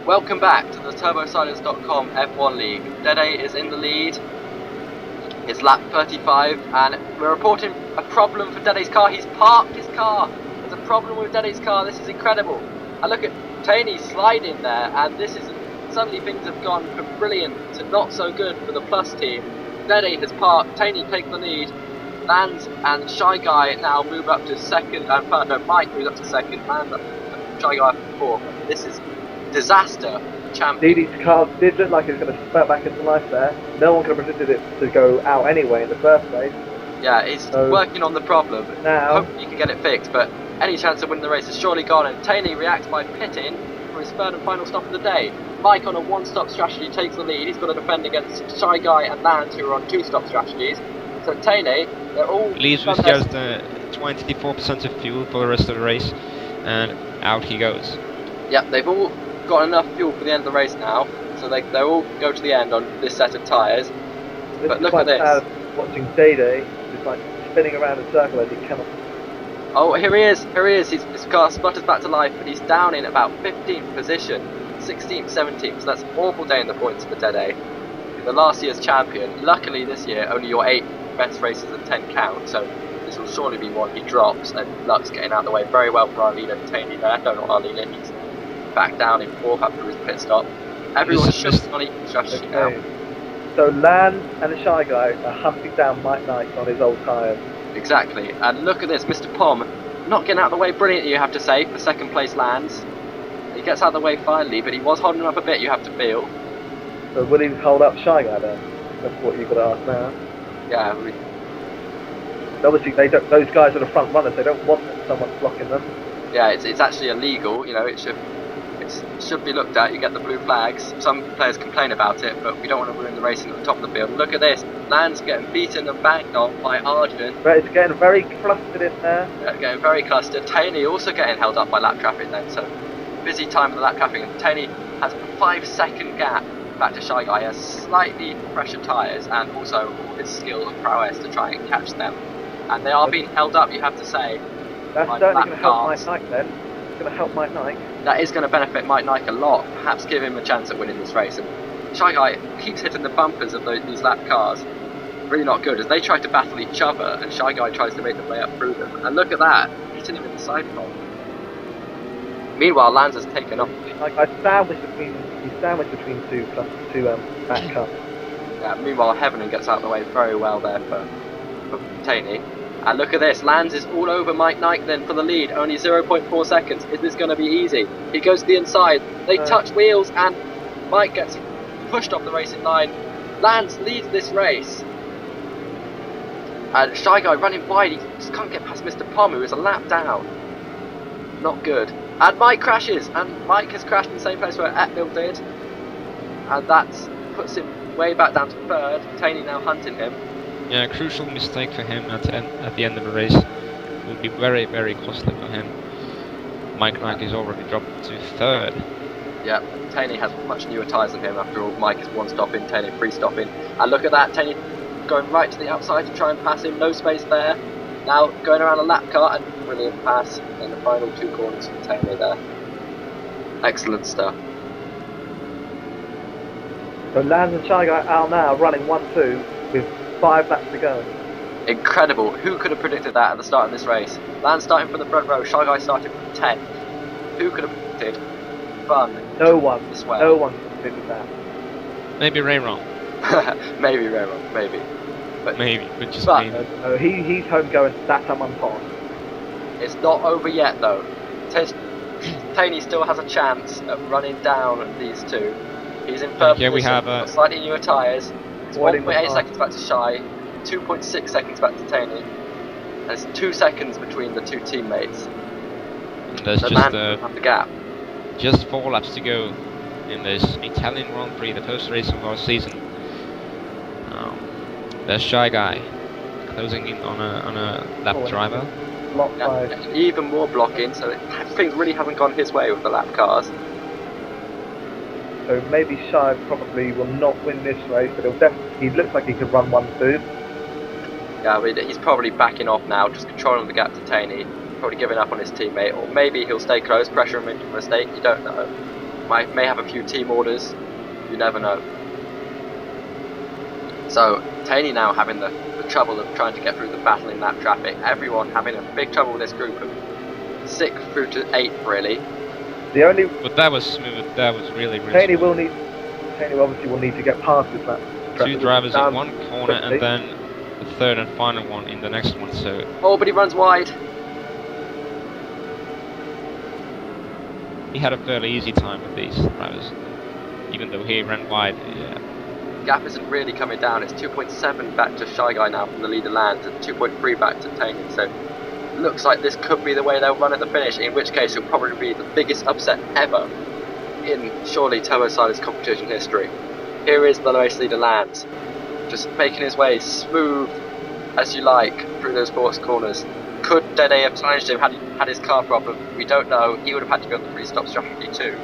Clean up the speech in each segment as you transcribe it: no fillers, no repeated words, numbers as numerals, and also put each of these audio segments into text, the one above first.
Welcome back to the TurboSilence.com F1 League. Dede is in the lead. It's lap 35, and we're reporting a problem for Dede's car. He's parked his car. There's a problem with Dede's car. This is incredible. And look at Taney sliding there, and this is suddenly things have gone from brilliant to not so good for the Plus team. Dede has parked. Taney takes the lead. Lance and Shy Guy now move up to second, and Mike moves up to second, and Shy Guy up to fourth. This is disaster. Champion. Dede's car did look like it was going to spurt back into life there. No one could have predicted it to go out anyway in the first place. Yeah, he's working on the problem. Now, hope he can get it fixed, but any chance of winning the race is surely gone, and Taney reacts by pitting for his third and final stop of the day. Mike on a one-stop strategy takes the lead. He's got to defend against Shy Guy and Lance, who are on two-stop strategies. So Taney, they're all... Leaves with just 24% of fuel for the rest of the race, and out he goes. Yep, they've all got enough fuel for the end of the race now, so they all go to the end on this set of tyres. But look at this. Watching Dede just like spinning around in a circle as he cannot. Oh, here he is. His car sputters back to life, but he's down in about 15th position, 16th, 17th. So that's an awful day in the points for Dede. The last year's champion. Luckily this year, only your 8 best races and 10 count, so this will surely be one he drops, and Luck's getting out of the way very well for our leader, Taney there. No, not our leader. He's back down in 4th after his pit stop. Everyone's just on equal strategy now. So Lan and the Shy Guy are hunting down Mike Knight on his old tyres. Exactly, and look at this, Mr. Pom not getting out of the way brilliantly, you have to say, for second place lands. He gets out of the way finally, but he was holding up a bit, you have to feel. So will he hold up Shy Guy then? That's what you've got to ask now. Yeah, obviously those guys are the front runners, they don't want someone blocking them. Yeah, it's actually illegal, you know, it should be looked at. You get the blue flags. Some players complain about it, but we don't want to ruin the racing at the top of the field. Look at this. Land's getting beaten and banged on by Arjun. But it's getting very clustered in there. Yeah, getting very clustered. Taney also getting held up by lap traffic then, so busy time for the lap traffic. And Taney has a 5-second gap back to Shy Guy. He has slightly fresher tyres and also all his skill and prowess to try and catch them. And they are being held up, you have to say. That's certainly going to help Mike Knight then. It's going to help Mike Knight. That is going to benefit Mike Knight a lot, perhaps give him a chance at winning this race. And Shy Guy keeps hitting the bumpers of these lap cars. Really not good, as they try to battle each other, and Shy Guy tries to make their way up through them. And look at that, hitting him in the side pole. Meanwhile, Lance has taken off. He's sandwiched between two back cars. Yeah, meanwhile, Heaven gets out of the way very well there for Taney. And look at this, Lance is all over Mike Knight then for the lead, only 0.4 seconds. Is this going to be easy? He goes to the inside, they touch wheels, and Mike gets pushed off the racing line. Lance leads this race. And Shy Guy running wide, he just can't get past Mr. Pom, who is a lap down. Not good. And Mike crashes, and Mike has crashed in the same place where Etnil did. And that puts him way back down to 3rd, Taney now hunting him. Yeah, a crucial mistake for him at the end of the race. It would be very, very costly for him. Mike Knight is already dropped to 3rd. Yeah, Taney has much newer tyres than him. After all, Mike is 1 stop in, Taney 3 stop in. And look at that, Taney going right to the outside to try and pass him. No space there. Now going around a lap car, and brilliant pass in the final 2 corners from Taney there. Excellent stuff. So Lance and Shy Guy are now running 1-2 with 5 laps to go. Incredible. Who could have predicted that at the start of this race? Lance starting from the front row, Shy Guy starting from 10th. Who could have predicted fun? No one. As well? No one could have predicted that. Maybe Rayron. Maybe Rayron, maybe. But just but maybe. no, he's home going Satamanpon. It's not over yet though. Taney still has a chance of running down these two. He's in third Here position, we have got slightly newer tyres. It's Avoiding 1.8 seconds back to Shy, 2.6 seconds back to Taney. And it's 2 seconds between the 2 teammates. And there's The just man have the gap. just 4 laps to go in this Italian Grand Prix, the first race of our season. There's Shy Guy closing in on a lap driver. Blocked by... Yeah, even more blocking, so things really haven't gone his way with the lap cars. So maybe Shy probably will not win this race, but he looks like he could run 1-2. Yeah, I mean, he's probably backing off now, just controlling the gap to Taney. Probably giving up on his teammate, or maybe he'll stay close, pressure him into a mistake, you don't know. may have a few team orders. You never know. So Taney now having the trouble of trying to get through the battling lap traffic. Everyone having a big trouble with this group of 6th through to 8th really. But that was smooth. That was really Taney smooth. obviously will need to get past this lap. Two drivers in one corner quickly. and then the third and final one in the next one. So Oh, but he runs wide. he had a fairly easy time with these drivers, even though he ran wide. Yeah. Gap isn't really coming down. It's 2.7 back to Shy Guy now from the leader Lands, and 2.3 back to Taney. So looks like this could be the way they'll run at the finish. In which case, it'll probably be the biggest upset ever in surely Turbo Silence competition history. Here is the race leader Lands, just making his way smooth as you like through those box corners. Could Dede have challenged him had he had his car problem? We don't know. He would have had to go on the free-stop strategy too.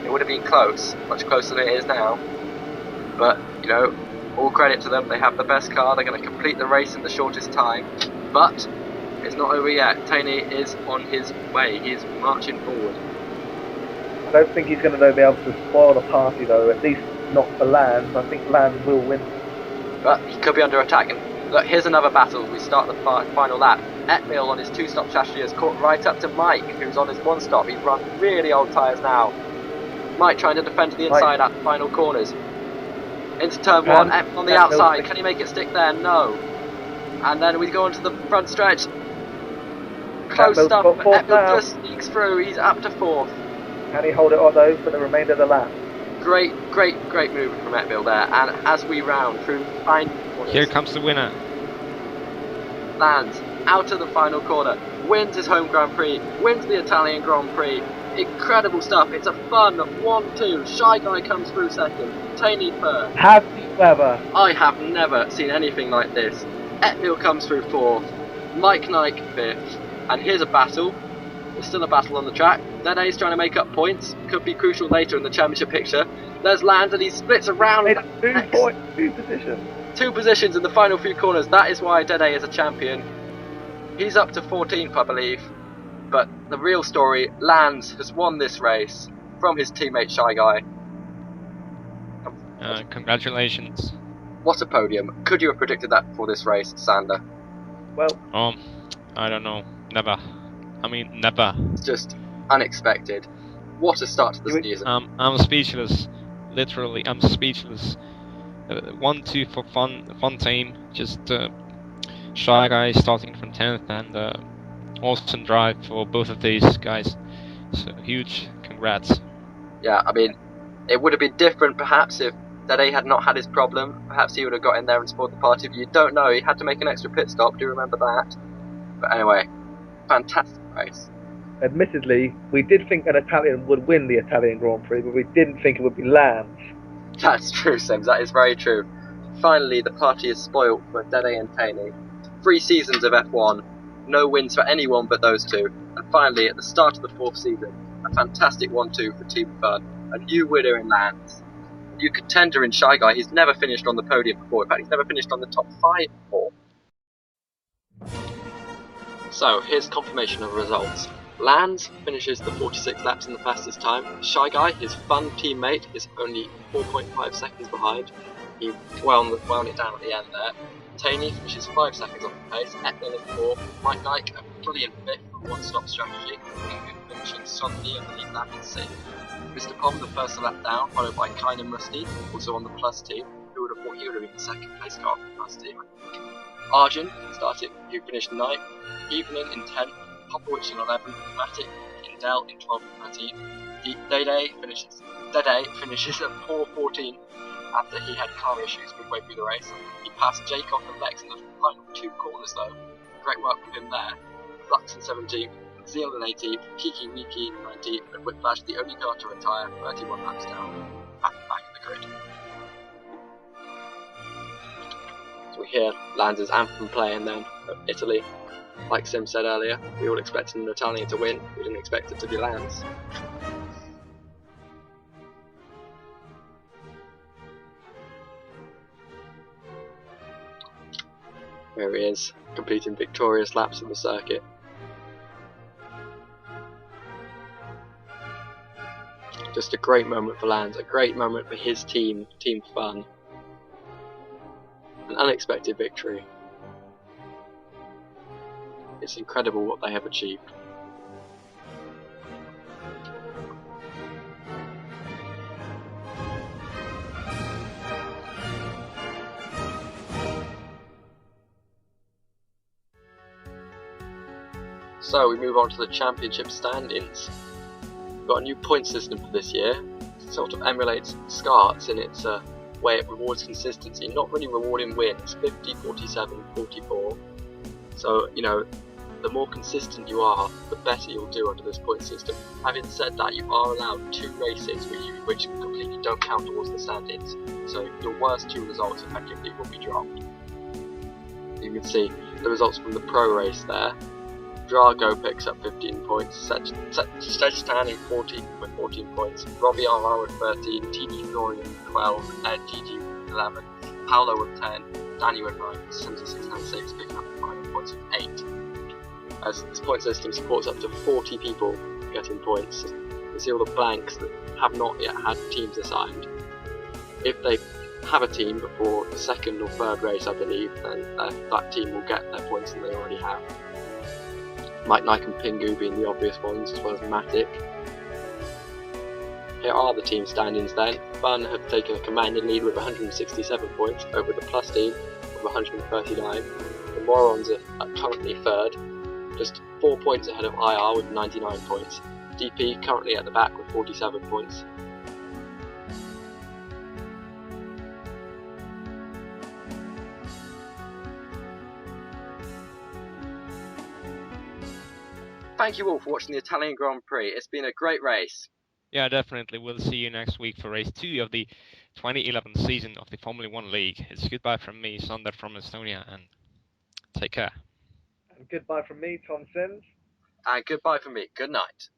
It would have been close, much closer than it is now. But, you know, all credit to them. They have the best car. They're going to complete the race in the shortest time. But it's not over yet. Taney is on his way. He is marching forward. I don't think he's going to be able to spoil the party though, at least not for Lands. I think Lands will win. But he could be under attack. And look, here's another battle. We start the final lap. Etmil on his 2-stop strategy has caught right up to Mike, who's on his 1-stop. He's run really old tyres now. Mike trying to defend to the inside at the final corners. Into turn 1, Etmil on the outside. Can he make it stick there? No. And then we go onto the front stretch. Close stuff, but Etmil just sneaks through. He's up to 4th. Can he hold it on though for the remainder of the lap? Great movement from Etmil there. And as we round through final corners, Here comes the winner. Lands out of the final corner, wins his home Grand Prix, wins the Italian Grand Prix. Incredible stuff. It's a fun 1-2. Shy Guy comes through second, Taney third. Have you ever? I have never seen anything like this. Etmil comes through 4th, Mike Nike 5th, and here's a battle. There's still a battle on the track. Dede's trying to make up points. Could be crucial later in the championship picture. There's Lands and he splits around. It's 2 positions. 2 positions in the final few corners. That is why Dede is a champion. He's up to 14th, I believe. But the real story, Lands has won this race from his teammate Shy Guy. Congratulations. What a podium. Could you have predicted that before this race, Sander? Well, I don't know. Never. I mean, never. It's just unexpected. What a start to the season. I'm speechless. Literally, I'm speechless. 1-2 for fun team. Just Shy Guy starting from 10th, and awesome drive for both of these guys. So huge congrats. Yeah, I mean, it would have been different perhaps if Dede had not had his problem. Perhaps he would have got in there and spoiled the party, but you don't know. He had to make an extra pit stop. Do you remember that? But anyway, fantastic race. admittedly, we did think an Italian would win the Italian Grand Prix, but we didn't think it would be Lands. That's true, Sims. That is very true. Finally, the party is spoilt for Dede and Taney. 3 seasons of F1, no wins for anyone but those two. And finally, at the start of the 4th season, a fantastic 1-2 for Team Fun. A new winner in Lands. A new contender in Shy Guy. He's never finished on the podium before. In fact, he's never finished on the top 5 before. So, here's confirmation of results. Lands finishes the 46 laps in the fastest time. Shy Guy, his fun teammate, is only 4.5 seconds behind. He wound it down at the end there. Taney finishes 5 seconds off the pace. Etmil in 4th. Mike Nike a brilliant 5th from one-stop strategy. Finishing solidly on the lead lap in 6th. Mr. Pom the first lap down, followed by Kine and Rusty, also on the plus team. Who would have thought he would have been the second place car on the plus team? Arjun started, who finished 9th. Evening in 10th. Popovich in 11th, Matic in Dell in 12th and 13th. Dede finishes at poor 14th after he had car issues midway through the race. He passed Jacob and Lex in the final 2 corners though. Great work from him there. Flux in 17th, Zeal in 18th, Kiki Miki in 19th, and Whiplash the only car to retire 31 laps down. Back in the grid. So we hear Lands' anthem playing then of Italy. Like Sim said earlier, we all expected an Italian to win, we didn't expect it to be Lands. There he is, completing victorious laps of the circuit. Just a great moment for Lance, a great moment for his team, Team Fun. An unexpected victory. It's incredible what they have achieved. So we move on to the championship standings. We've got a new point system for this year. It sort of emulates SCART's in its way it rewards consistency, not really rewarding wins, 50, 47, 44. So, you know, the more consistent you are, the better you'll do under this point system. Having said that, you are allowed 2 races which completely don't count towards the standings. So your worst 2 results effectively will be dropped. You can see the results from the pro race there. Drago picks up 15 points, Stan in 14 with 14 points, Robbie RR with 13, TD Florian with 12, Ed GG with 11, Paolo with 10, Danny with 9, 76 and 6 picking up the final points with 8. As this point system supports up to 40 people getting points, you see all the blanks that have not yet had teams assigned. If they have a team before the 2nd or 3rd race, I believe, then that team will get their points that they already have. Mike, Nike and Pingu being the obvious ones, as well as Matic. Here are the team standings then. Fun have taken a commanding lead with 167 points over the Plus team with 139. The Morons are currently 3rd, just 4 points ahead of IR with 99 points. DP currently at the back with 47 points. Thank you all for watching the Italian Grand Prix. It's been a great race. Yeah, definitely. We'll see you next week for race 2 of the 2011 season of the Formula 1 League. It's goodbye from me, Sander from Estonia, and take care. And goodbye from me, Tom Sims. And goodbye from me. Good night.